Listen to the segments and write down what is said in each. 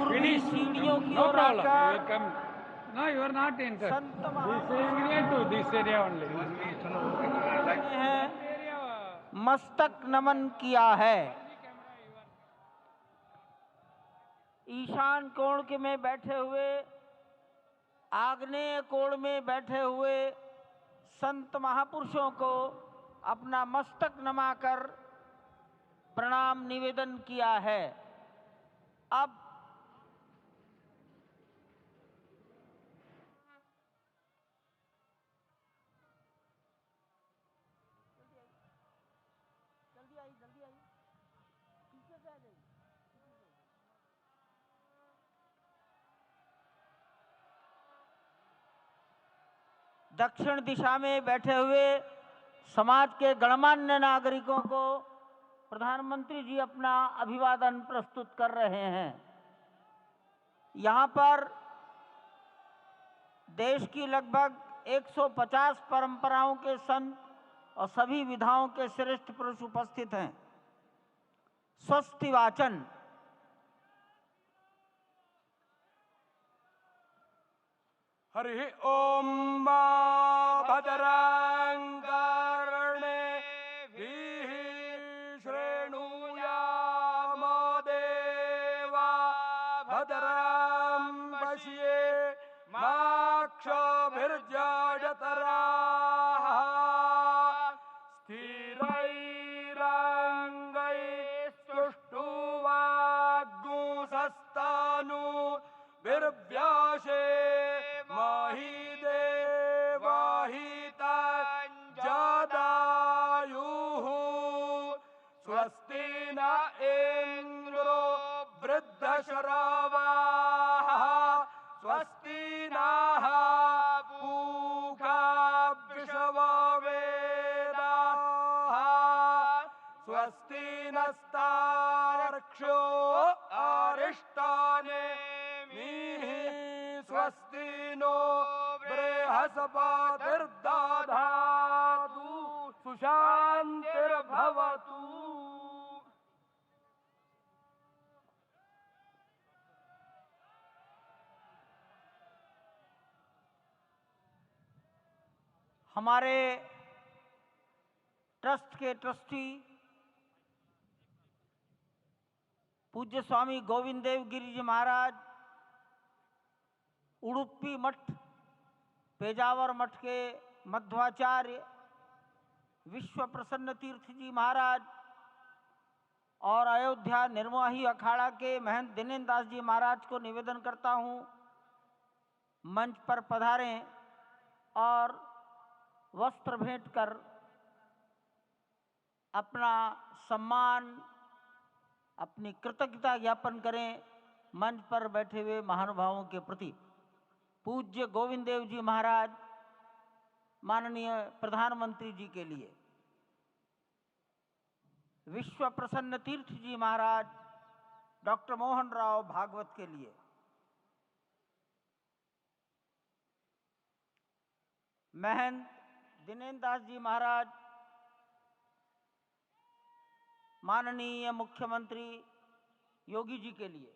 पूर्वी Finish. सीढ़ियों की No ore problem. You will आकर come. No, you are not interested. Sant This महापुरुषों area to this area only. हैं मस्तक नमन किया है। ईशान कोण के में बैठे हुए, आग्नेय कोण में बैठे हुए संत महापुरुषों को अपना मस्तक नमाकर प्रणाम निवेदन किया है। अब जल्दी आई पीछे से आ जाइए। दक्षिण दिशा में बैठे हुए समाज के गणमान्य नागरिकों को प्रधानमंत्री जी अपना अभिवादन प्रस्तुत कर रहे हैं। यहाँ पर देश की लगभग 150 परंपराओं के संत और सभी विधाओं के श्रेष्ठ पुरुष उपस्थित हैं। स्वस्ति वाचन। हरि ओम भद्रं कर्णेभिः शृणुयाम देवा भद्रं पश्येमाक्षभिर्यजत्राः स्थिरैरङ्गैस्तुष्टुवाग्गुंसस्तनूभिर्व्यासे जदायुः स्वस्ति न इंद्रो वृद्धश्रवाः स्वस्ति नः पूषा विश्ववेदाः स्वस्ति नस्तार्क्ष्यो अरिष्टानेमिः स्वस्ति नो बृहस्पतिर्दधातु सुशान्तिर्भवतु। हमारे ट्रस्ट के ट्रस्टी पूज्य स्वामी गोविंद देव गिरि जी महाराज, उडुपी मठ, पेजावर मठ के मध्वाचार्य विश्व प्रसन्न तीर्थ जी महाराज और अयोध्या निर्मोही अखाड़ा के महंत दिनेन्द्र दास जी महाराज को निवेदन करता हूँ मंच पर पधारें और वस्त्र भेंट कर अपना सम्मान, अपनी कृतज्ञता ज्ञापन करें मंच पर बैठे हुए महानुभावों के प्रति। पूज्य गोविंद देव जी महाराज माननीय प्रधानमंत्री जी के लिए, विश्व प्रसन्न तीर्थ जी महाराज डॉक्टर मोहन राव भागवत के लिए, महंत दिनेन्द्र दास जी महाराज माननीय मुख्यमंत्री योगी जी के लिए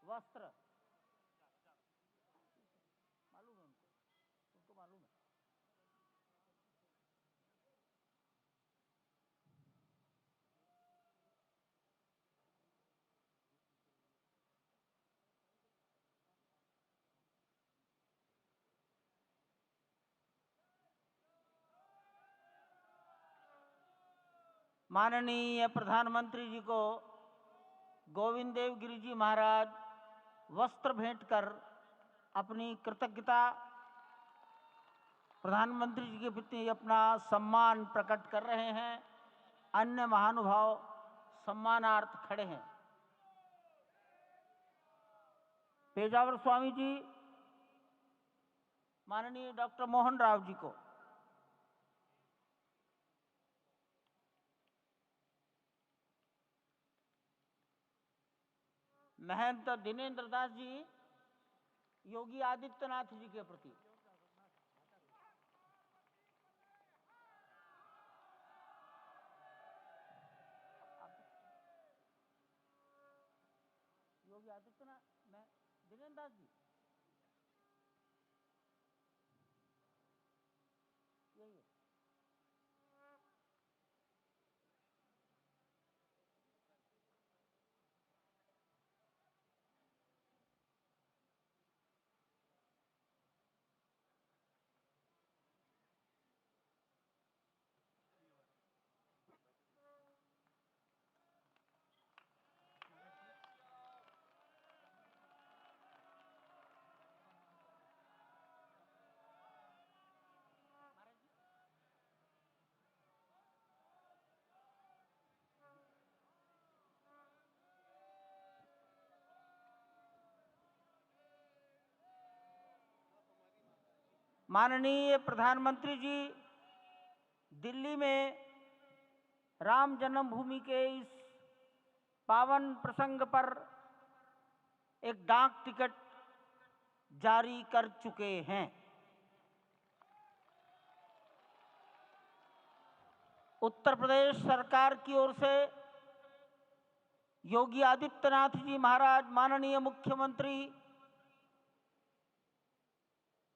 वस्त्र मालूम है उनको मालूम है। माननीय प्रधानमंत्री जी को गोविंद देव गिरि जी महाराज वस्त्र भेंट कर अपनी कृतज्ञता, प्रधानमंत्री जी के प्रति अपना सम्मान प्रकट कर रहे हैं। अन्य महानुभाव सम्मानार्थ खड़े हैं। पेजावर स्वामी जी माननीय डॉक्टर मोहन राव जी को, महंत दिनेन्द्र दास जी योगी आदित्यनाथ जी के प्रति, योगी आदित्यनाथ, मैं दिनेन्द्र दास जी, यही है। माननीय प्रधानमंत्री जी दिल्ली में राम जन्मभूमि के इस पावन प्रसंग पर एक डाक टिकट जारी कर चुके हैं। उत्तर प्रदेश सरकार की ओर से योगी आदित्यनाथ जी महाराज, माननीय मुख्यमंत्री,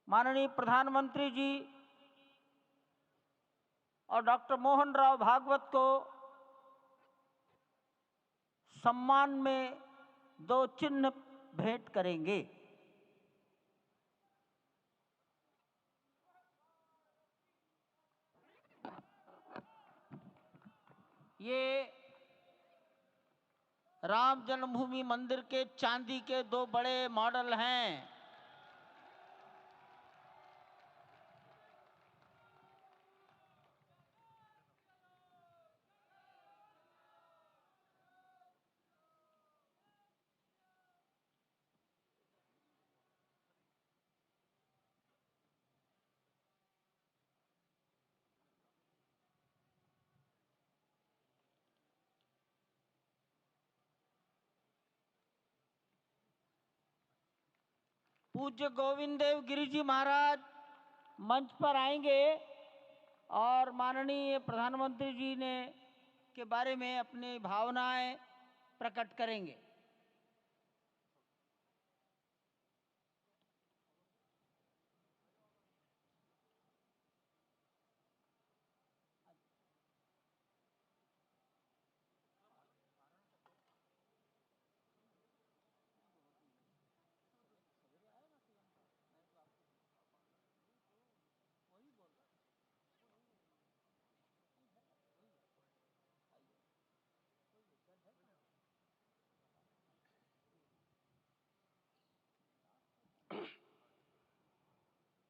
माननीय प्रधानमंत्री जी और डॉक्टर मोहन राव भागवत को सम्मान में 2 चिन्ह भेंट करेंगे। ये राम जन्मभूमि मंदिर के चांदी के 2 बड़े मॉडल हैं। पूज्य गोविंद देव गिरि जी महाराज मंच पर आएंगे और माननीय प्रधानमंत्री जी ने के बारे में अपनी भावनाएं प्रकट करेंगे।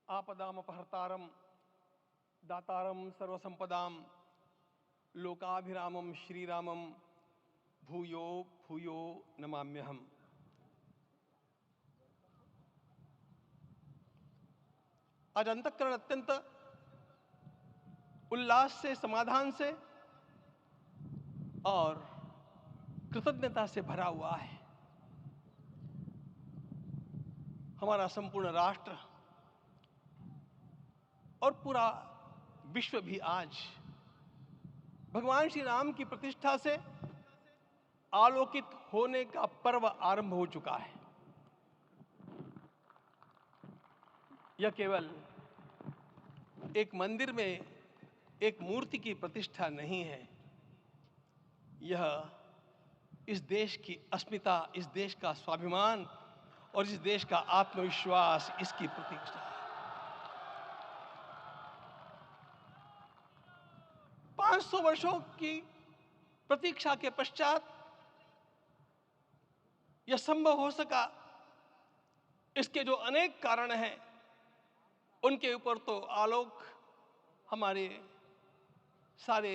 आपदामपहर्तारं दातारं सर्वसंपदां लोकाभिरामं श्रीरामं भूयो भूयो नमाम्यहम्। आज अंतःकरण अत्यंत उल्लास से, समाधान से और कृतज्ञता से भरा हुआ है। हमारा संपूर्ण राष्ट्र और पूरा विश्व भी आज भगवान श्री राम की प्रतिष्ठा से आलोकित होने का पर्व आरंभ हो चुका है। यह केवल एक मंदिर में एक मूर्ति की प्रतिष्ठा नहीं है, यह इस देश की अस्मिता, इस देश का स्वाभिमान और इस देश का आत्मविश्वास, इसकी प्रतीक्षा है। 500 वर्षों की प्रतीक्षा के पश्चात यह संभव हो सका। इसके जो अनेक कारण हैं, उनके ऊपर तो आलोक हमारे सारे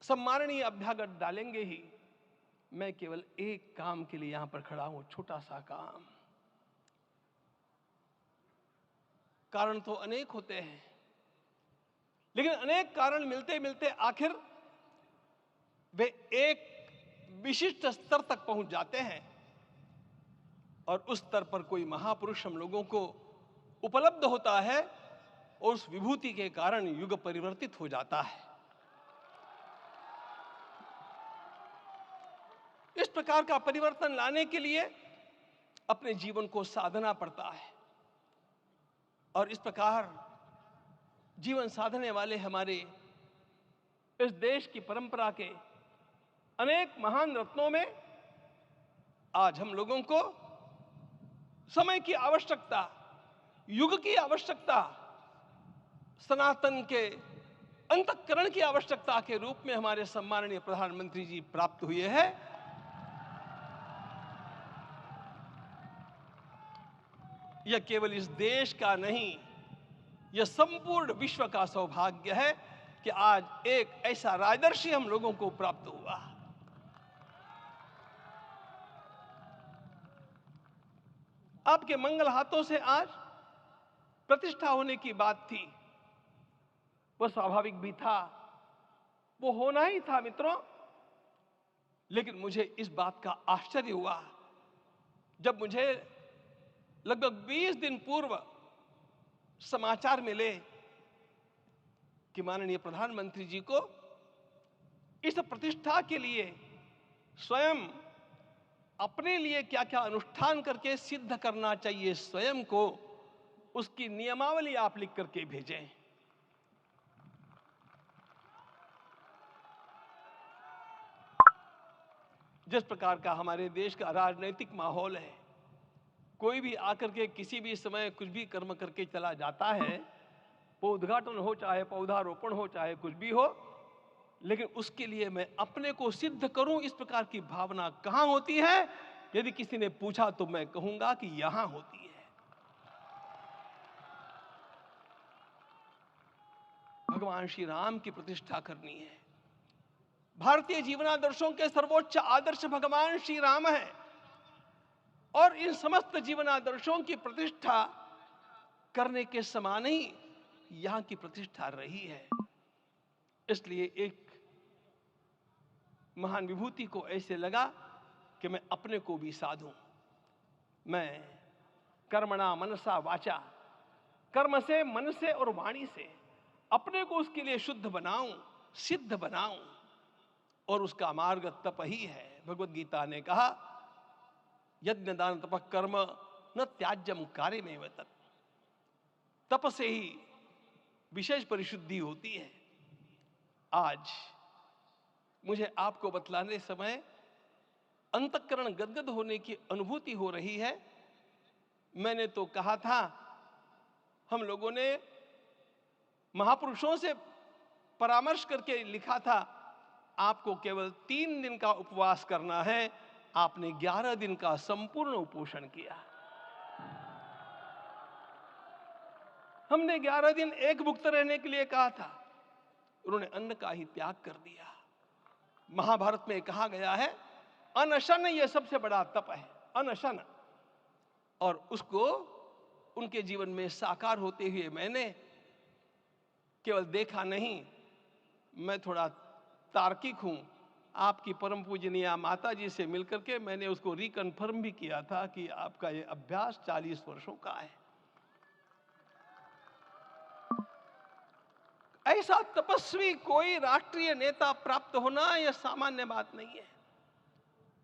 सम्माननीय अभ्यागत डालेंगे ही। मैं केवल एक काम के लिए यहां पर खड़ा हूं, छोटा सा काम। कारण तो अनेक होते हैं, लेकिन अनेक कारण मिलते मिलते आखिर वे एक विशिष्ट स्तर तक पहुंच जाते हैं और उस स्तर पर कोई महापुरुष हम लोगों को उपलब्ध होता है और उस विभूति के कारण युग परिवर्तित हो जाता है। इस प्रकार का परिवर्तन लाने के लिए अपने जीवन को साधना पड़ता है। और इस प्रकार जीवन साधने वाले हमारे इस देश की परंपरा के अनेक महान रत्नों में आज हम लोगों को समय की आवश्यकता, युग की आवश्यकता, सनातन के अंतःकरण की आवश्यकता के रूप में हमारे सम्माननीय प्रधानमंत्री जी प्राप्त हुए हैं। यह केवल इस देश का नहीं, यह संपूर्ण विश्व का सौभाग्य है कि आज एक ऐसा राजदर्शी हम लोगों को प्राप्त हुआ। आपके मंगल हाथों से आज प्रतिष्ठा होने की बात थी, वह स्वाभाविक भी था, वो होना ही था मित्रों। लेकिन मुझे इस बात का आश्चर्य हुआ जब मुझे लगभग 20 दिन पूर्व समाचार मिले कि माननीय प्रधानमंत्री जी को इस प्रतिष्ठा के लिए स्वयं अपने लिए क्या क्या अनुष्ठान करके सिद्ध करना चाहिए स्वयं को, उसकी नियमावली आप लिख करके भेजें। जिस प्रकार का हमारे देश का राजनीतिक माहौल है, कोई भी आकर के किसी भी समय कुछ भी कर्म करके चला जाता है, वो उद्घाटन हो चाहे पौधारोपण हो चाहे कुछ भी हो, लेकिन उसके लिए मैं अपने को सिद्ध करूं, इस प्रकार की भावना कहां होती है? यदि किसी ने पूछा तो मैं कहूंगा कि यहां होती है। भगवान श्री राम की प्रतिष्ठा करनी है। भारतीय जीवनादर्शों के सर्वोच्च आदर्श भगवान श्री राम है और इन समस्त जीवनादर्शों की प्रतिष्ठा करने के समान ही यहां की प्रतिष्ठा रही है। इसलिए एक महान विभूति को ऐसे लगा कि मैं अपने को भी साधूं। मैं कर्मणा मनसा वाचा, कर्म से, मन से और वाणी से अपने को उसके लिए शुद्ध बनाऊं, सिद्ध बनाऊं, और उसका मार्ग तप ही है। भगवत गीता ने कहा, यज्ञ दान तप कर्म न त्याज्यम कार्यमेव तत्। तप से ही विशेष परिशुद्धि होती है। आज मुझे आपको बतलाने समय अंतःकरण गदगद होने की अनुभूति हो रही है। मैंने तो कहा था, हम लोगों ने महापुरुषों से परामर्श करके लिखा था, आपको केवल 3 दिन का उपवास करना है। आपने 11 दिन का संपूर्ण उपोषण किया। हमने 11 दिन एक भुक्त रहने के लिए कहा था, उन्होंने अन्न का ही त्याग कर दिया। महाभारत में कहा गया है, अनशन यह सबसे बड़ा तप है, अनशन। और उसको उनके जीवन में साकार होते हुए मैंने केवल देखा नहीं, मैं थोड़ा तार्किक हूं। आपकी परम पूजनीय माता जी से मिलकर के मैंने उसको रिकन्फर्म भी किया था कि आपका ये अभ्यास 40 वर्षों का है। ऐसा तपस्वी कोई राष्ट्रीय नेता प्राप्त होना यह सामान्य बात नहीं है।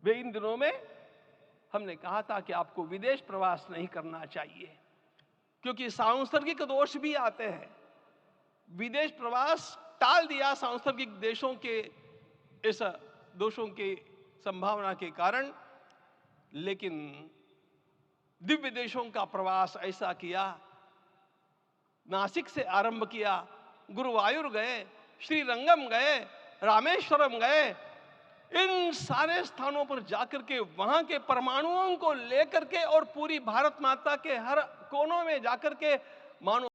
वे इन दिनों में हमने कहा था कि आपको विदेश प्रवास नहीं करना चाहिए, क्योंकि सांसर्गिक दोष भी आते हैं। विदेश प्रवास टाल दिया सांसर्गिक देशों के इस दोषों की संभावना के कारण, लेकिन दिव्य देशों का प्रवास ऐसा किया। नासिक से आरंभ किया, गुरुवायूर गए, श्रीरंगम गए, रामेश्वरम गए। इन सारे स्थानों पर जाकर के वहां के परमाणुओं को लेकर के और पूरी भारत माता के हर कोनों में जाकर के मानो